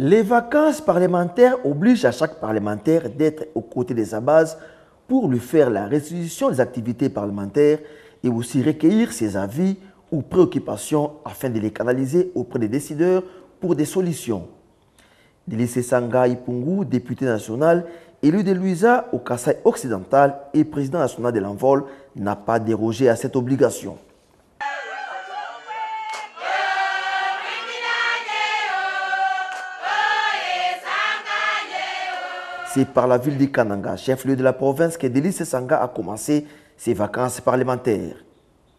Les vacances parlementaires obligent à chaque parlementaire d'être aux côtés de sa base pour lui faire la restitution des activités parlementaires et aussi recueillir ses avis ou préoccupations afin de les canaliser auprès des décideurs pour des solutions. Délice Sanga Ipungu, député national, élu de Luisa au Kasaï occidental et président national de l'Envol, n'a pas dérogé à cette obligation. C'est par la ville de Kananga, chef-lieu de la province, que Délice Sanga a commencé ses vacances parlementaires.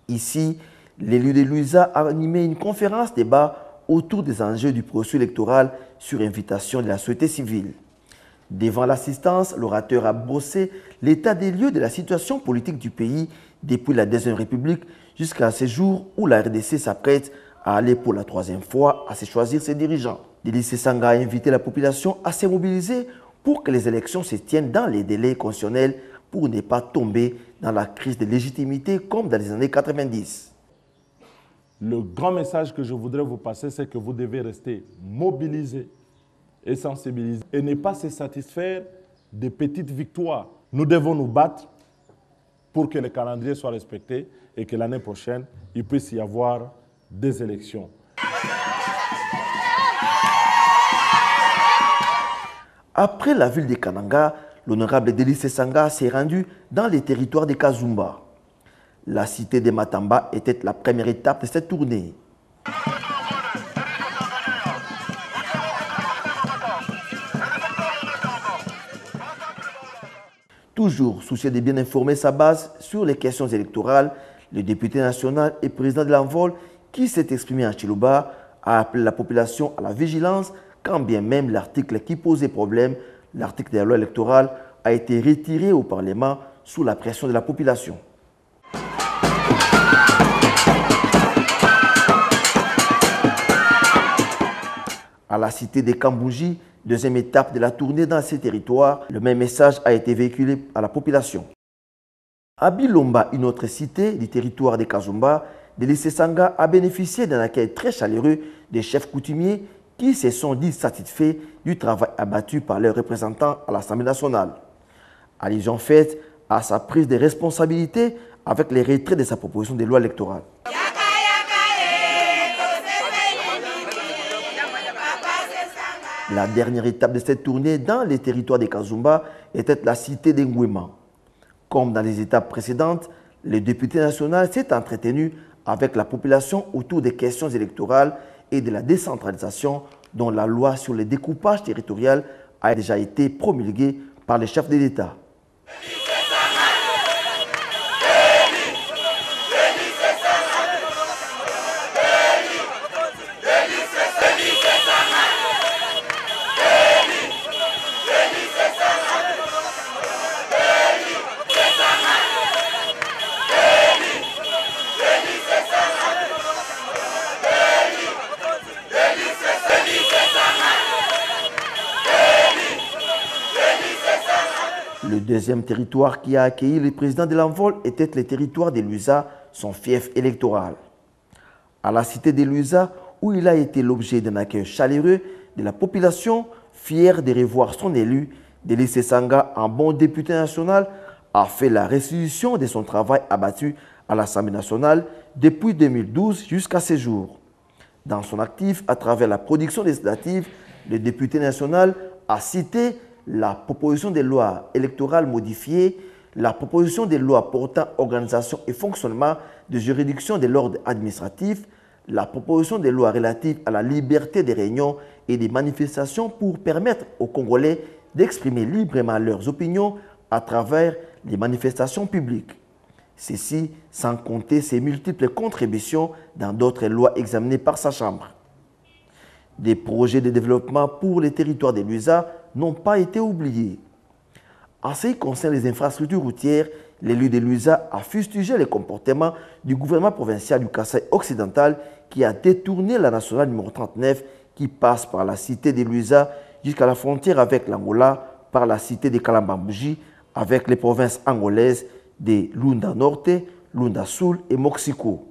Ici, l'élu de Luisa a animé une conférence débat autour des enjeux du processus électoral sur invitation de la société civile. Devant l'assistance, l'orateur a brossé l'état des lieux de la situation politique du pays depuis la Deuxième République jusqu'à ce jour où la RDC s'apprête à aller pour la troisième fois à se choisir ses dirigeants. Délice Sanga a invité la population à se mobiliser pour que les élections se tiennent dans les délais constitutionnels pour ne pas tomber dans la crise de légitimité comme dans les années 90. Le grand message que je voudrais vous passer, c'est que vous devez rester mobilisés et sensibilisés et ne pas se satisfaire des petites victoires. Nous devons nous battre pour que le calendrier soit respecté et que l'année prochaine, il puisse y avoir des élections. Après la ville de Kananga, l'honorable Délice Sanga s'est rendu dans les territoires de Kazumba. La cité de Matamba était la première étape de cette tournée. Toujours soucieux de bien informer sa base sur les questions électorales, le député national et président de l'Envol, qui s'est exprimé en Chiluba, a appelé la population à la vigilance, quand bien même l'article qui posait problème, l'article de la loi électorale, a été retiré au Parlement sous la pression de la population. À la cité de Kambouji, deuxième étape de la tournée dans ces territoires, le même message a été véhiculé à la population. À Bilomba, une autre cité du territoire de Kazumba, Délice Sanga a bénéficié d'un accueil très chaleureux des chefs coutumiers qui se sont dit satisfaits du travail abattu par leurs représentants à l'Assemblée nationale. Allusion faite à sa prise de responsabilité avec les retraits de sa proposition de loi électorale. La dernière étape de cette tournée dans les territoires de Kazumba était la cité d'Engouema. Comme dans les étapes précédentes, le député national s'est entretenu avec la population autour des questions électorales et de la décentralisation dont la loi sur le découpage territorial a déjà été promulguée par les chefs de l'État. Le deuxième territoire qui a accueilli le président de l'Envol était le territoire de Luisa, son fief électoral. À la cité de Luisa, où il a été l'objet d'un accueil chaleureux de la population, fière de revoir son élu, Délice Sanga, un bon député national, a fait la restitution de son travail abattu à l'Assemblée nationale depuis 2012 jusqu'à ce jour. Dans son actif, à travers la production législative, le député national a cité la proposition de loi électorale modifiée, la proposition de loi portant organisation et fonctionnement de juridiction de l'ordre administratif, la proposition de loi relative à la liberté des réunions et des manifestations pour permettre aux Congolais d'exprimer librement leurs opinions à travers les manifestations publiques. Ceci sans compter ses multiples contributions dans d'autres lois examinées par sa Chambre. Des projets de développement pour les territoires de Luisa n'ont pas été oubliés. En ce qui concerne les infrastructures routières, l'élu de Luisa a fustigé le comportement du gouvernement provincial du Kasaï occidental qui a détourné la nationale numéro 39 qui passe par la cité de Luisa jusqu'à la frontière avec l'Angola par la cité de Kalambambouji avec les provinces angolaises de Lunda Norte, Lunda Sul et Moxico.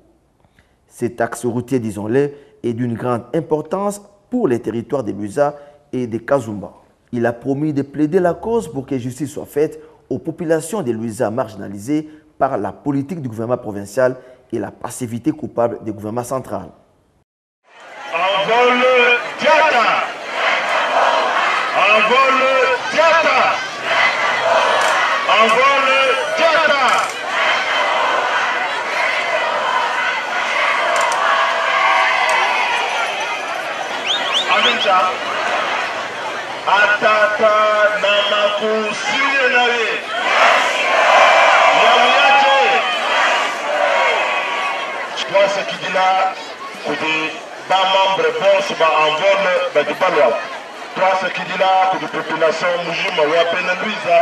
Cet axe routier, disons-le, est d'une grande importance pour les territoires de Luisa et de Kazumba. Il a promis de plaider la cause pour que justice soit faite aux populations de Luiza marginalisées par la politique du gouvernement provincial et la passivité coupable du gouvernement central. Envol Diata! Envol Diata! Envol Diata! Amincha, atata na makusiye nawe. Yamuyaje. Toi ce qui dit là, côté bas membre bon sur envol ben du balwa. Toi ce qui dit là, côté population mujima wa pena Luiza,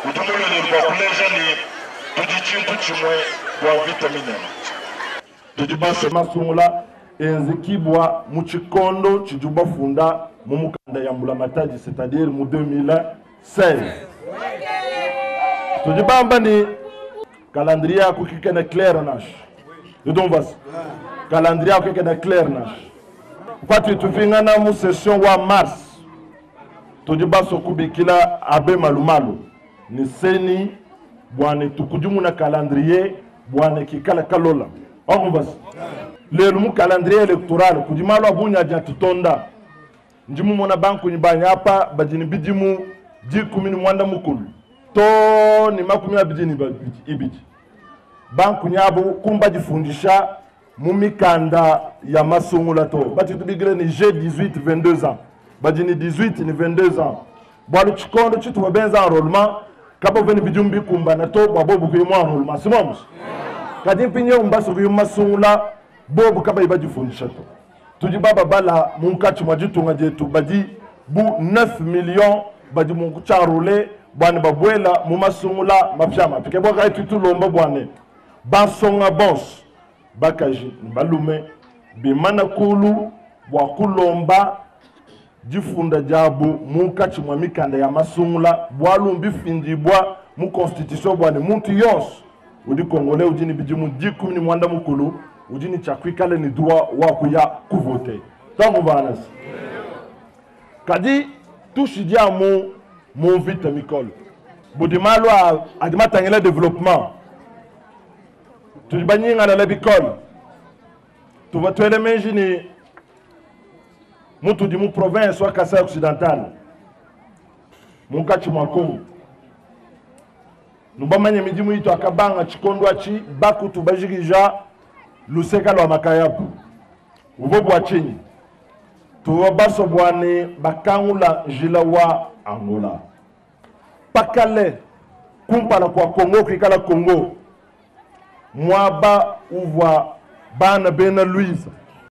ou du monde de bakule jani, du dit tout moins pour vitamine. Du dit basse masumula enzikibwa muchikondo chijuba funda mumukanda ya Mbulamatadi, c'est-à-dire mu 2016. Tu dis bamba ni calendrier kukikena clair nash. Tu donc vas calendrier kukikena clair nash. Kwa tu fingana mu session wa mars. Tu dis baso kubikila abe malumalu ni seni bwane tukujumu na calendrier bwane kikala kalola. On vas le mu calendrier électoral kujimalo abunya jatutonda njimu mona banku nyibanya hapa bajini bijimu jikumini mwanda mukulu to ni makumi abijini ibiji banku nyabo kumba jifundisha mumikanda ya masungula to bati tubigire ni G18 22 ans bajini 18 ni 22 ans bwalu chikondo chitu wabenza enrôlement kabo veni bijumbi kumba na to wabobu kuyimwa enrôlement simoms kadimpinye umbaso kuyimwa masungula bobu kaba ibajifundisha to tuji baba bala munkachi majitunga jetu baji bu 9 millions baji munkucha roule bwane babwela mumasungula mapyama pike boka itu lomba bwane basonga bons bakaji balume bimana kulu bwa kulomba jifunda jabu munkachi mwamikanda ya masungula bwalumbi findibwa mu constitution bwane muntu yos udi kongole ujini bijimu jiku ni mwanda mukulu ujini chakwikale ni droit wakuya kuvote tango vanas kadi tushidia mon vite mikol budimalo adimatangela développement tujibanyinga na lebikol tuvatwele menjini mutu di mu province wa Kasai occidental munkachi mwakongo nubamanye midimu ito akabanga chikondo achi baku tubajigija luseka lwa makayapu uvobu wa chini tuwa baso bwane bakangula jila wa Angola pakale kumpala kwa Kongo kikala Kongo mwaba uva bana bena Luiza